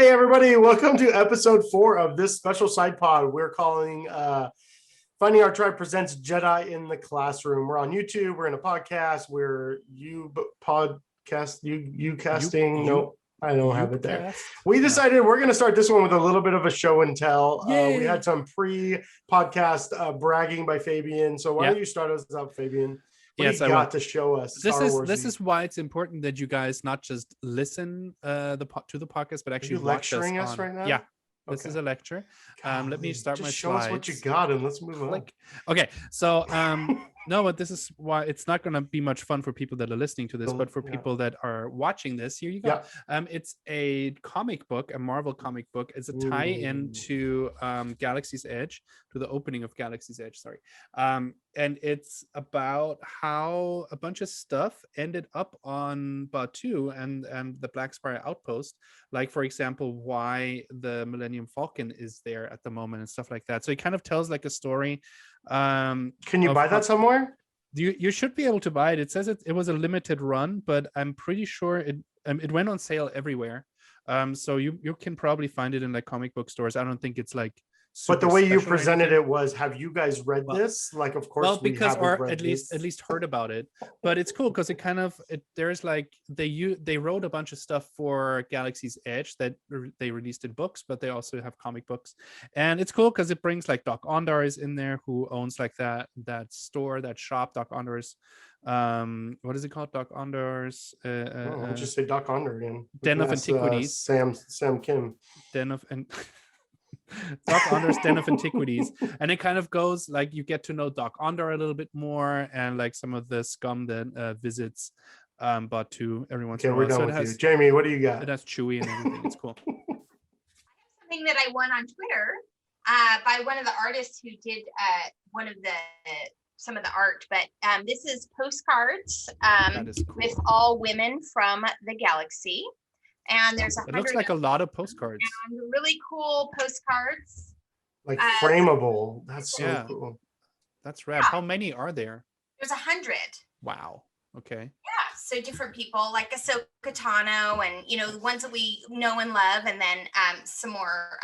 Hey everybody, welcome to episode 4 of this special side pod we're calling Finding Our Tribe Presents Jedi in the Classroom. We're on YouTube, we're in a podcast, we're casting. No, I don't have it there. We decided we're going to start this one with a little bit of a show and tell. We had some pre-podcast bragging by Fabian. So why don't you start us up, Fabian? What do you got to show us? This is why it's important that you guys not just listen to the podcast, but actually watch us. Lecturing us right now? Yeah, this is a lecture. Let me start my show slides. Us what you got and let's move on. Okay, so no, but this is why it's not going to be much fun for people that are listening to this, but for people that are watching this, here you go. It's a comic book, a Marvel comic book. It's a tie-in to Galaxy's Edge, to the opening of Galaxy's Edge. Sorry. And it's about how a bunch of stuff ended up on Batuu and the Black Spire Outpost. Like, for example, why the Millennium Falcon is there at the moment and stuff like that. So it kind of tells like a story. Can you buy that somewhere? You should be able to buy it. It says it was a limited run, but I'm pretty sure it went on sale everywhere. So you can probably find it in like comic book stores. I don't think it's like. But the way you presented it was, have you guys read this? Like, of course, because or at least heard about it. But it's cool because there's like they wrote a bunch of stuff for Galaxy's Edge that they released in books, but they also have comic books, and it's cool because it brings like Doc Ondar is in there, who owns like that store, that shop, Doc Ondar's. What is it called? Doc Ondar's. I'll just say Doc Ondar again. Den of Antiquities. Sam Kim. Den of and. Doc Ondar's Den of Antiquities, and it kind of goes like you get to know Doc Ondar a little bit more, and like some of the scum that visits Batuu every once in a while. We're done with you. Jamie, what do you got? It has Chewie and everything. It's cool. I have something that I won on Twitter by one of the artists who did some of the art, but this is postcards with all women from the galaxy. And there's it looks like a lot of postcards. And really cool postcards. Like frameable. That's so cool. That's rad. How many are there? There's 100. Wow. Okay. Yeah. So different people like Ahsoka Tano and, the ones that we know and love. And then some more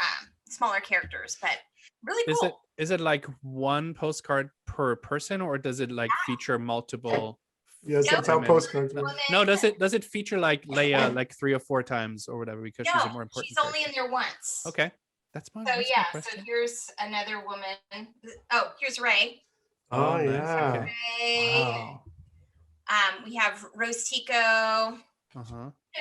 smaller characters, but really cool. Is it like one postcard per person, or does it like feature multiple? Yes, that's how postcards work. No, does it feature like Leia like 3 or 4 times or whatever because she's a more important she's only in there once. Okay, that's fine. So so here's another woman. Oh, here's Rey. Oh yeah. Okay. Rey. Wow. We have Rose Tico.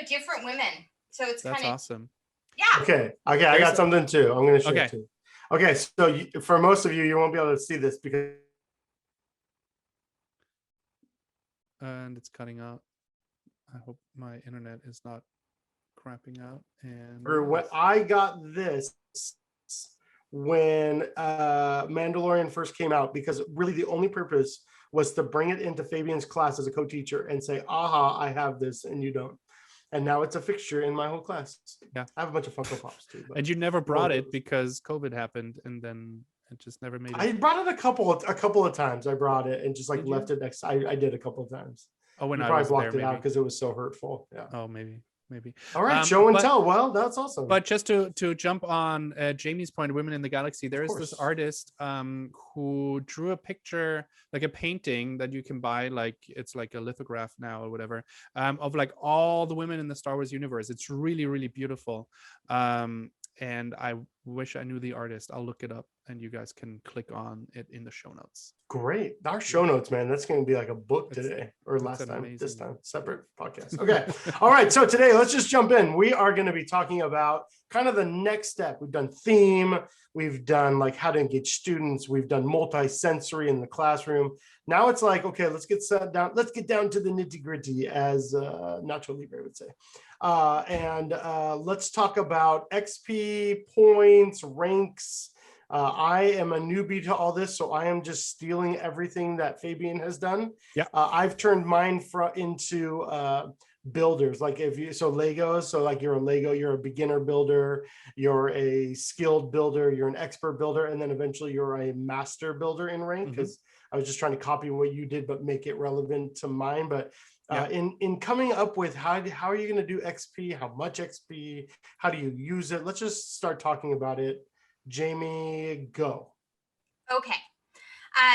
Different women. So it's that's awesome. Yeah. Okay. I got something too. I'm going to show it too. Okay, so for most of you, you won't be able to see this because. And it's cutting out. I hope my internet is not crapping out. And or when I got this when Mandalorian first came out, because really the only purpose was to bring it into Fabian's class as a co-teacher and say, aha, I have this and you don't. And now it's a fixture in my whole class. Yeah, I have a bunch of Funko Pops too. And you never brought it because COVID happened, and then it just never made it. I brought it a couple of times. I brought it and just like left it next. I did a couple of times. Oh, when you I probably was blocked there, it out because it was so hurtful. Yeah. Oh, maybe. All right, show and tell. Well, that's awesome. But just to jump on Jamie's point, Women in the Galaxy, there is this artist who drew a picture, like a painting that you can buy, like it's like a lithograph now or whatever, of like all the women in the Star Wars universe. It's really, really beautiful. And I wish I knew the artist. I'll look it up and you guys can click on it in the show notes. Great. Our show notes, man. That's going to be like a book today or last time, amazing. This time, separate podcast. Okay. All right. So today, let's just jump in. We are going to be talking about kind of the next step. We've done theme. We've done like how to engage students. We've done multi-sensory in the classroom. Now it's like, okay, let's get down. Let's get down to the nitty gritty, as Nacho Libre would say. And let's talk about XP points, ranks. I am a newbie to all this, so I am just stealing everything that Fabian has done. Yeah, I've turned mine into builders. Like Legos. So like you're a Lego, you're a beginner builder, you're a skilled builder, you're an expert builder, and then eventually you're a master builder in rank because I was just trying to copy what you did, but make it relevant to mine. But in coming up with how are you going to do XP, how much XP, how do you use it? Let's just start talking about it. Jamie, go. Okay.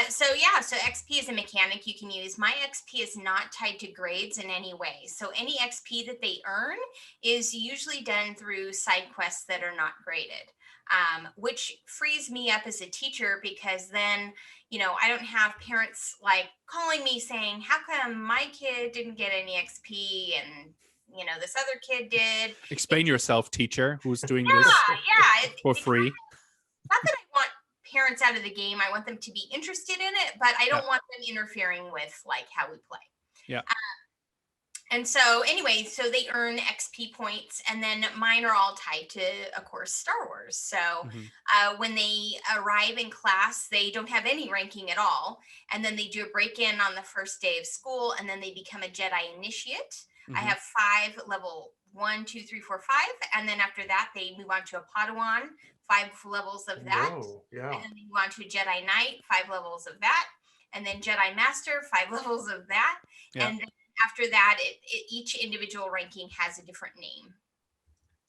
So XP is a mechanic you can use. My XP is not tied to grades in any way. So any XP that they earn is usually done through side quests that are not graded, which frees me up as a teacher, because then, I don't have parents like calling me saying, how come my kid didn't get any XP and, this other kid did. Explain yourself, teacher, who's doing this for free. Not that I want parents out of the game. I want them to be interested in it, but I don't want them interfering with like how we play. Yeah. And so anyway, so they earn XP points, and then mine are all tied to, of course, Star Wars. So when they arrive in class, they don't have any ranking at all. And then they do a break-in on the first day of school, and then they become a Jedi initiate. I have 5 level 1, 2, 3, 4, 5. And then after that, they move on to a Padawan, 5 levels of that. Whoa, yeah. And then they move on to a Jedi Knight, 5 levels of that. And then Jedi Master, 5 levels of that. Yeah. And then after that, each individual ranking has a different name.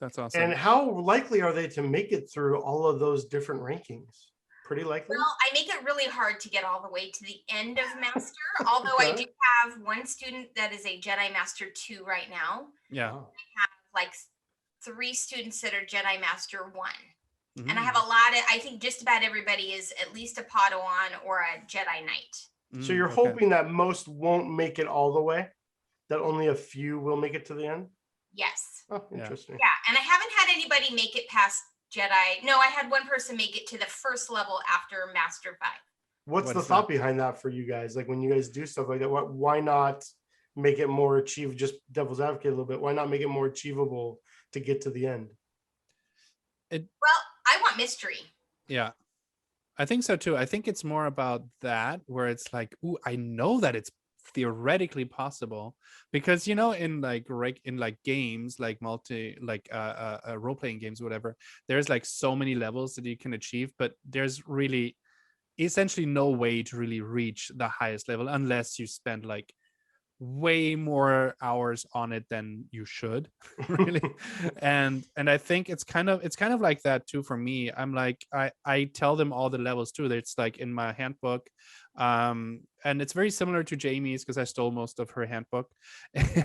That's awesome. And how likely are they to make it through all of those different rankings? Pretty likely? Well, I make it really hard to get all the way to the end of Master, although I do have one student that is a Jedi Master 2 right now. Yeah. I have like 3 students that are Jedi Master 1. And I have I think just about everybody is at least a Padawan or a Jedi Knight. So you're hoping that most won't make it all the way? That only a few will make it to the end? Yes. Oh, interesting. Yeah, and I haven't had anybody make it past Jedi. No, I had one person make it to the first level after Master 5. What's the thought behind that for you guys? Like when you guys do stuff like that, why not make it more achievable? Just devil's advocate a little bit. Why not make it more achievable to get to the end? Well, I want mystery. Yeah. I think so too. I think it's more about that, where it's like, ooh, I know that it's theoretically possible, because in games like role-playing games or whatever, there's like so many levels that you can achieve, but there's really essentially no way to really reach the highest level unless you spend like way more hours on it than you should, really. and I think it's kind of like that too for me. I'm like, I tell them all the levels too. It's like in my handbook, and it's very similar to Jamie's because I stole most of her handbook.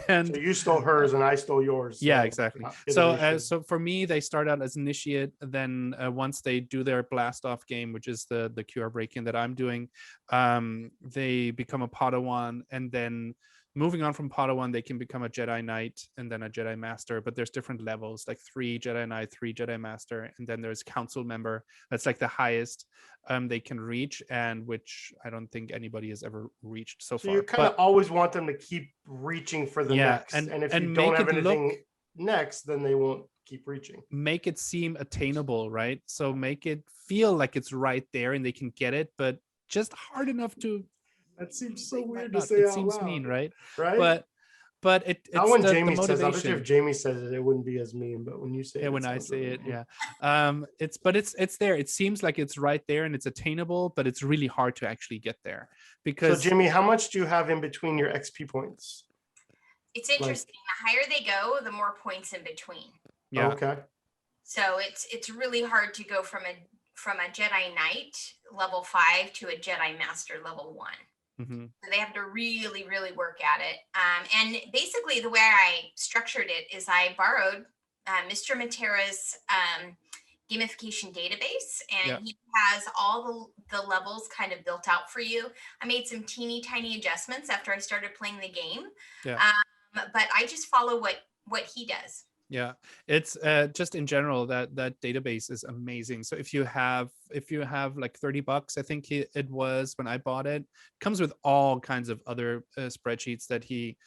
And so you stole hers and I stole yours. Yeah, exactly. So for me, they start out as initiate, then once they do their blast off game, which is the QR break-in that I'm doing, they become a Padawan, and then moving on from Padawan, they can become a Jedi Knight and then a Jedi Master, but there's different levels, like 3 Jedi Knight, 3 Jedi Master, and then there's Council Member. That's like the highest they can reach, and which I don't think anybody has ever reached so far. You kind of always want them to keep reaching for the next, and if you don't have anything next, then they won't keep reaching. Make it seem attainable, right? So make it feel like it's right there and they can get it, but just hard enough to. That seems so weird to say. It seems mean, right? Right. But it's not when Jamie the says. I bet you if Jamie says it, it wouldn't be as mean. But when you say it, when I say it, it's there. It seems like it's right there and it's attainable, but it's really hard to actually get there. Because so, Jamie, how much do you have in between your XP points? It's interesting. The higher they go, the more points in between. Yeah. Okay. So it's really hard to go from a Jedi Knight level 5 to a Jedi Master level 1. So they have to really, really work at it. And basically the way I structured it is I borrowed Mr. Matera's gamification database, and he has all the levels kind of built out for you. I made some teeny tiny adjustments after I started playing the game. But I just follow what he does. Yeah, it's just in general that database is amazing. So if you have like $30, I think it was when I bought it, comes with all kinds of other spreadsheets that he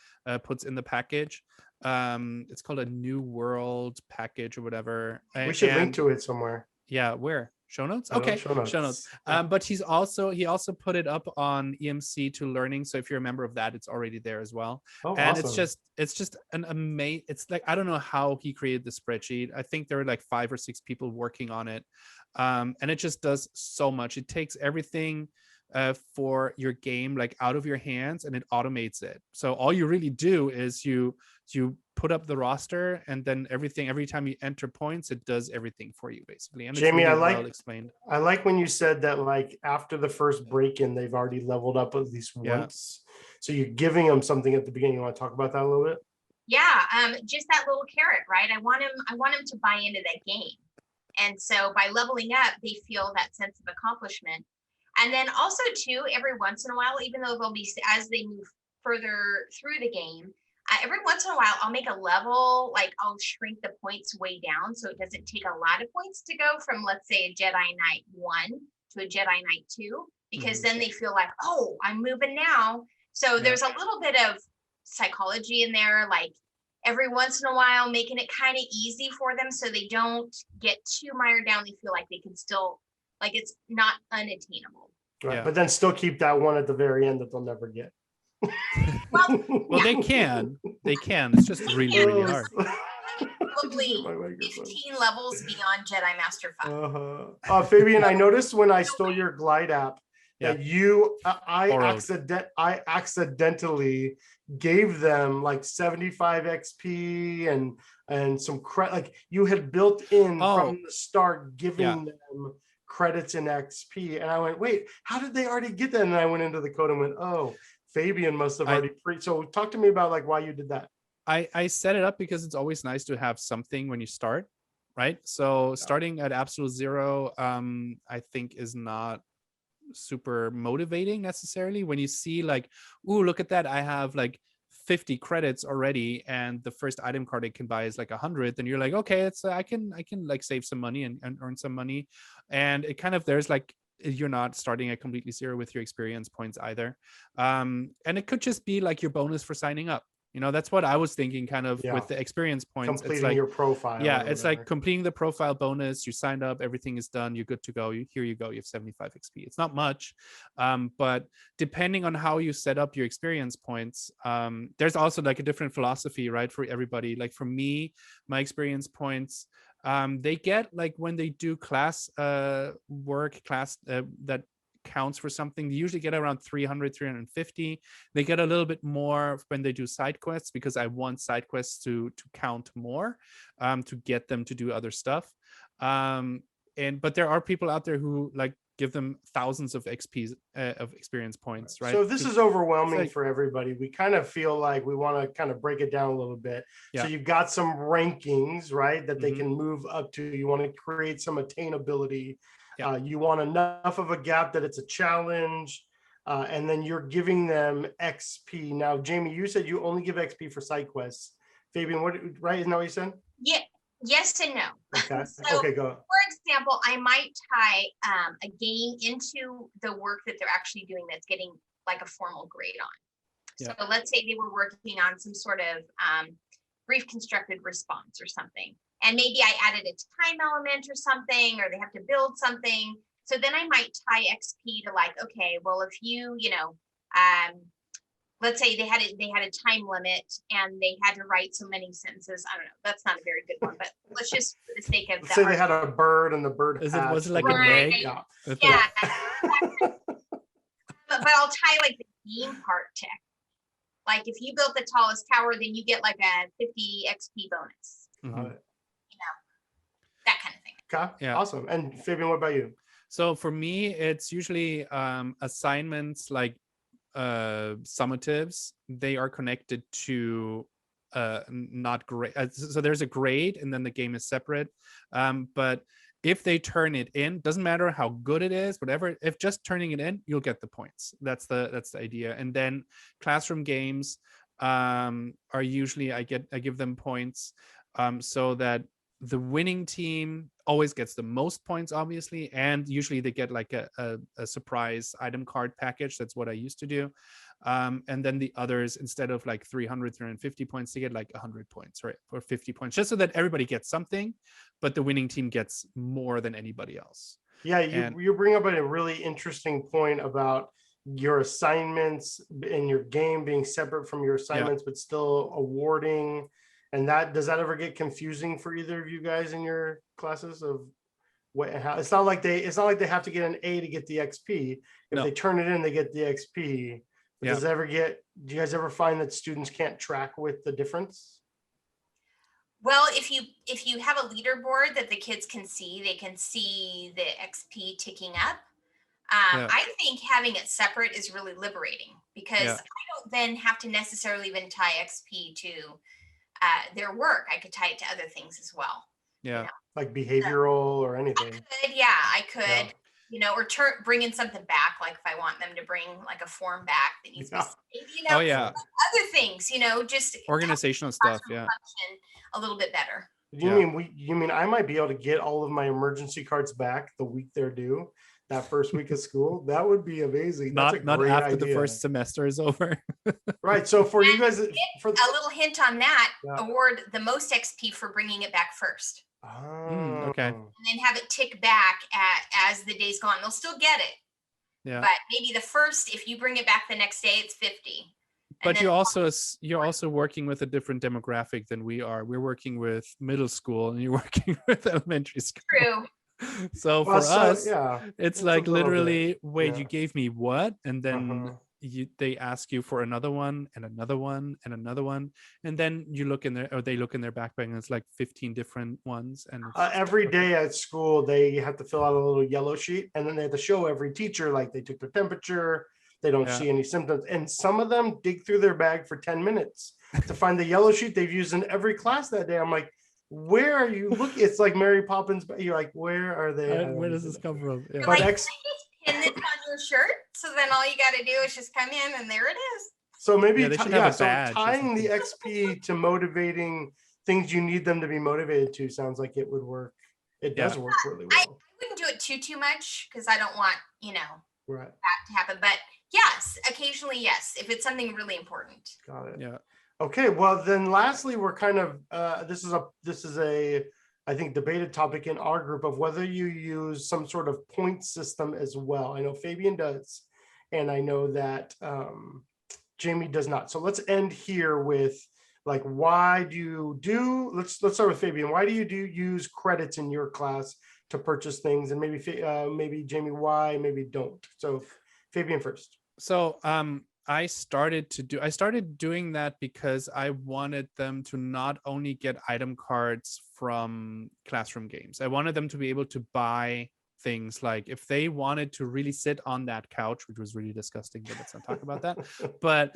puts in the package. It's called a New World package or whatever. We should link to it somewhere. Yeah, where? Show notes? Okay, show notes. But he also put it up on EMC to Learning. So if you're a member of that, it's already there as well. Oh, and awesome. it's just an amazing. It's like, I don't know how he created the spreadsheet. I think there were like 5 or 6 people working on it, and it just does so much. It takes everything for your game, like out of your hands, and it automates it. So all you really do is you put up the roster, and then every time you enter points, it does everything for you basically. And Jamie, it's really I well explained. I like when you said that, like, after the first break-in, they've already leveled up at least once. So you're giving them something at the beginning. You want to talk about that a little bit? Yeah, just that little carrot, right? I want him to buy into that game. And so by leveling up, they feel that sense of accomplishment. And then also too, every once in a while, even though they'll be, as they move further through the game, every once in a while, I'll make a level, like I'll shrink the points way down so it doesn't take a lot of points to go from, let's say, a Jedi Knight 1 to a Jedi Knight 2, because then they feel like, oh, I'm moving now. So there's a little bit of psychology in there, like every once in a while, making it kind of easy for them so they don't get too mired down. They feel like they can still, like it's not unattainable. Right. But then still keep that one at the very end that they'll never get. Well, they can. It's just really, really hard. Probably 15 levels beyond Jedi Master 5. Fabian, I noticed when I stole your Glide app that I accidentally gave them like 75 XP and some credit. Like you had built in from the start, giving them credits in XP. And I went, wait, how did they already get that? And then I went into the code and went, oh, Fabian must have already so talk to me about like why you did that. I set it up because it's always nice to have something when you start, right? So starting at absolute zero, I think is not super motivating necessarily. When you see like, ooh, look at that, I have like 50 credits already, and the first item card I can buy is like 100, then you're like, okay, it's I can like save some money and earn some money. And it kind of, there's like, you're not starting at completely zero with your experience points either. And it could just be like your bonus for signing up. You know, that's what I was thinking kind of with the experience points. Completing it's like your profile. Yeah, it's like completing the profile bonus. You signed up, everything is done, you're good to go. Here you go, you have 75 XP. It's not much, but depending on how you set up your experience points, there's also like a different philosophy, right, for everybody. Like for me, my experience points, they get like when they do class work, that counts for something, they usually get around 300, 350. They get a little bit more when they do side quests, because I want side quests to count more, to get them to do other stuff. But there are people out there who like give them thousands of XP of experience points, right? So if this is overwhelming for everybody, we kind of feel like we want to kind of break it down a little bit. So you've got some rankings, right, that they can move up to. You want to create some attainability. You want enough of a gap that it's a challenge, and then you're giving them XP. Now, Jamie, you said you only give XP for side quests. Fabian, right? Isn't that what you said? Yeah. Yes and no. Okay. So, okay, go. For example, I might tie a game into the work that they're actually doing that's getting like a formal grade on. So let's say they were working on some sort of brief constructed response or something. And maybe I added a time element or something, or they have to build something. So then I might tie XP to like, okay, well, if you let's say they had a time limit and they had to write so many sentences. I don't know. That's not a very good one, but let's just for the sake of say they had a bird and the bird was it like an egg? Yeah. but I'll tie like the game part to, like if you built the tallest tower, then you get like a 50 XP bonus. Mm-hmm. That kind of thing. Okay. Yeah. Awesome. And Fabian, what about you? So for me, it's usually assignments like summatives. They are connected to not grade. So there's a grade, and then the game is separate. But if they turn it in, doesn't matter how good it is, whatever. If just turning it in, you'll get the points. That's the idea. And then classroom games are usually I give them points so that the winning team always gets the most points, obviously, and usually they get like a surprise item card package. That's what I used to do. And then the others, instead of like 300, 350 points, they get like 100 points, right? Or 50 points, just so that everybody gets something, but the winning team gets more than anybody else. Yeah, you bring up a really interesting point about your assignments in your game being separate from your assignments, but still awarding. And does that ever get confusing for either of you guys in your classes of It's not like they have to get an A to get the XP. If they turn it in, they get the XP. Do you guys ever find that students can't track with the difference? Well, if you have a leaderboard that the kids can see, they can see the XP ticking up. I think having it separate is really liberating, because I don't then have to necessarily even tie XP to their work. I could tie it to other things as well. Yeah. You know? Like behavioral or anything. I could. Yeah. Or bring in something back, like if I want them to bring like a form back that needs to be saved, other things, just organizational stuff. Yeah. A little bit better. You mean I might be able to get all of my emergency cards back the week they're due, that first week of school? That would be amazing. That's not after the first semester is over. Right. So for you guys, a little hint on that, award the most XP for bringing it back first. Okay. And then have it tick back as the day's gone. They'll still get it. Yeah. But maybe the first, if you bring it back the next day, it's 50. But you're also working with a different demographic than we are. We're working with middle school, and you're working with elementary school. True. So for us, it's like literally, wait, you gave me what? And then they ask you for another one and another one and another one, and then they look in their backpack, and it's like 15 different ones. And every day at school they have to fill out a little yellow sheet, and then they have to show every teacher like they took their temperature, they don't see any symptoms, and some of them dig through their bag for 10 minutes to find the yellow sheet they've used in every class that day. I'm like, where are you looking? It's like Mary Poppins, but you're like, where are they? Where does this come from? Yeah. But pin this on your shirt, so then all you got to do is just come in, and there it is. So maybe tying the XP to motivating things you need them to be motivated to sounds like it would work. It does work really well. I wouldn't do it too much, because I don't want that to happen. But yes, occasionally, yes, if it's something really important. Got it. Yeah. Okay. Well, then lastly, we're kind of this is a I think debated topic in our group of whether you use some sort of point system as well. I know Fabian does, and I know that Jamie does not. So let's end here with like, why do you do? Let's start with Fabian. Why do you use credits in your class to purchase things? And maybe Jamie, why? Maybe don't. So Fabian first. So I started doing that because I wanted them to not only get item cards from classroom games. I wanted them to be able to buy things, like if they wanted to really sit on that couch, which was really disgusting, but let's not talk about that. But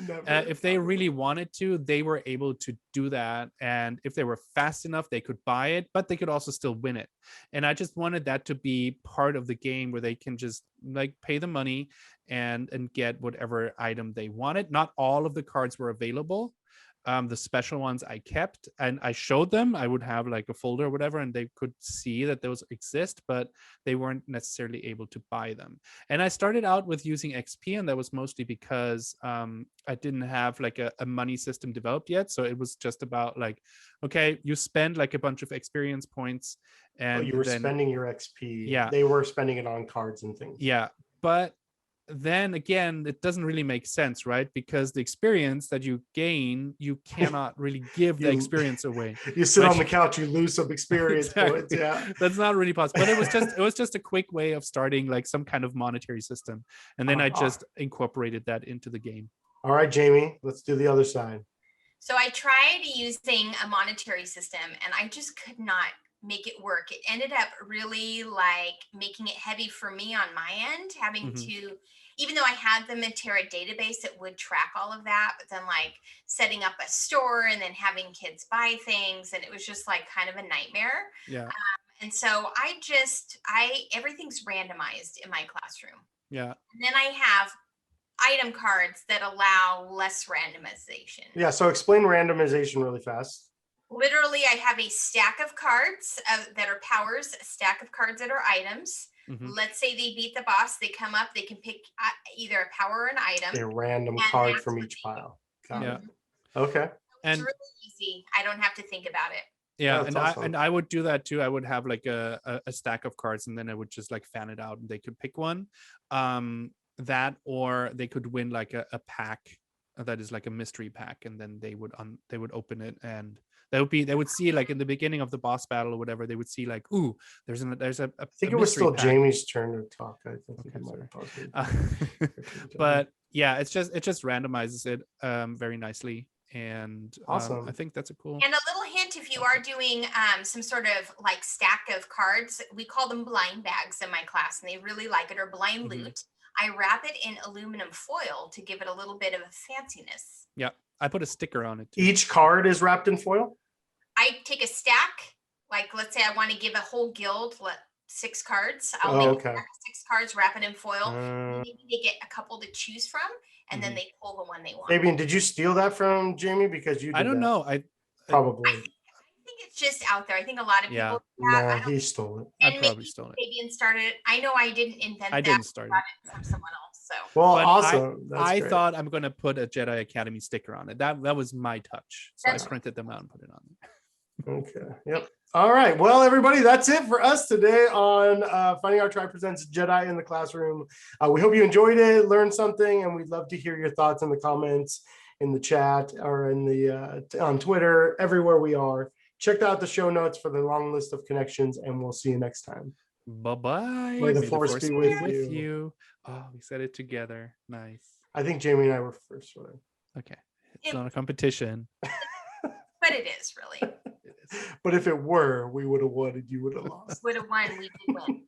if they really wanted to, they were able to do that. And if they were fast enough, they could buy it, but they could also still win it. And I just wanted that to be part of the game where they can just like pay the money and get whatever item they wanted. Not all of the cards were available. The special ones I kept, and I showed them. I would have like a folder or whatever, and they could see that those exist, but they weren't necessarily able to buy them. And I started out with using XP, and that was mostly because I didn't have like a money system developed yet. So it was just about like, okay, you spend like a bunch of experience points, and you were spending your XP. Yeah, they were spending it on cards and things. Yeah, but then again, it doesn't really make sense, right? Because the experience that you gain, you cannot really give the experience away. You sit on the couch, you lose some experience points. Yeah, that's not really possible. But it was just a quick way of starting like some kind of monetary system, and then I just incorporated that into the game. All right, Jamie, let's do the other side. So I tried using a monetary system, and I just could not make it work. It ended up really like making it heavy for me on my end, having to, even though I had the Matera database that would track all of that, but then like setting up a store and then having kids buy things, and it was just like kind of a nightmare. Yeah. And so everything's randomized in my classroom. Yeah. And then I have item cards that allow less randomization. Yeah. So explain randomization really fast. Literally, I have a stack of cards that are powers, a stack of cards that are items. Let's say they beat the boss, they come up, they can pick either a power or an item. A random card from each pile. Yeah. Okay. It's really easy. I don't have to think about it. Yeah, and I would do that too. I would have like a stack of cards, and then I would just like fan it out, and they could pick one. That, or they could win like a pack that is like a mystery pack, and then they would open it, and They would see like in the beginning of the boss battle or whatever, they would see like, ooh, there's a I think it was still Jamie's turn to talk. I think but yeah, it just randomizes it very nicely. And awesome. I think that's a cool. And a little hint, if you are doing some sort of like stack of cards, we call them blind bags in my class, and they really like it, or blind loot. I wrap it in aluminum foil to give it a little bit of a fanciness. Yeah, I put a sticker on it too. Each card is wrapped in foil? I take a stack, like let's say I want to give a whole guild 6 cards. I'll make a stack of 6 cards, wrap it in foil. Maybe they get a couple to choose from, and then they pull the one they want. Fabian, did you steal that from Jamie? Because you did I don't know. Probably. I think it's just out there. I think a lot of people. Yeah. No, he stole it. And I probably stole it. Fabian started it. I know I didn't invent that. I didn't start it from someone else. So. Well, but awesome. I thought I'm going to put a Jedi Academy sticker on it. That was my touch. So I printed them out and put it on there. Okay. Yep. All right. Well, everybody, that's it for us today on Finding Our Tribe Presents Jedi in the Classroom. We hope you enjoyed it, learned something, and we'd love to hear your thoughts in the comments, in the chat, or in the on Twitter, everywhere we are. Check out the show notes for the long list of connections, and we'll see you next time. Bye-bye. May the force be with you. Oh, we said it together. Nice. I think Jamie and I were first. Okay. It's not a competition. But it is really. But if it were, we would have won and you would have lost. Would have won, we did win.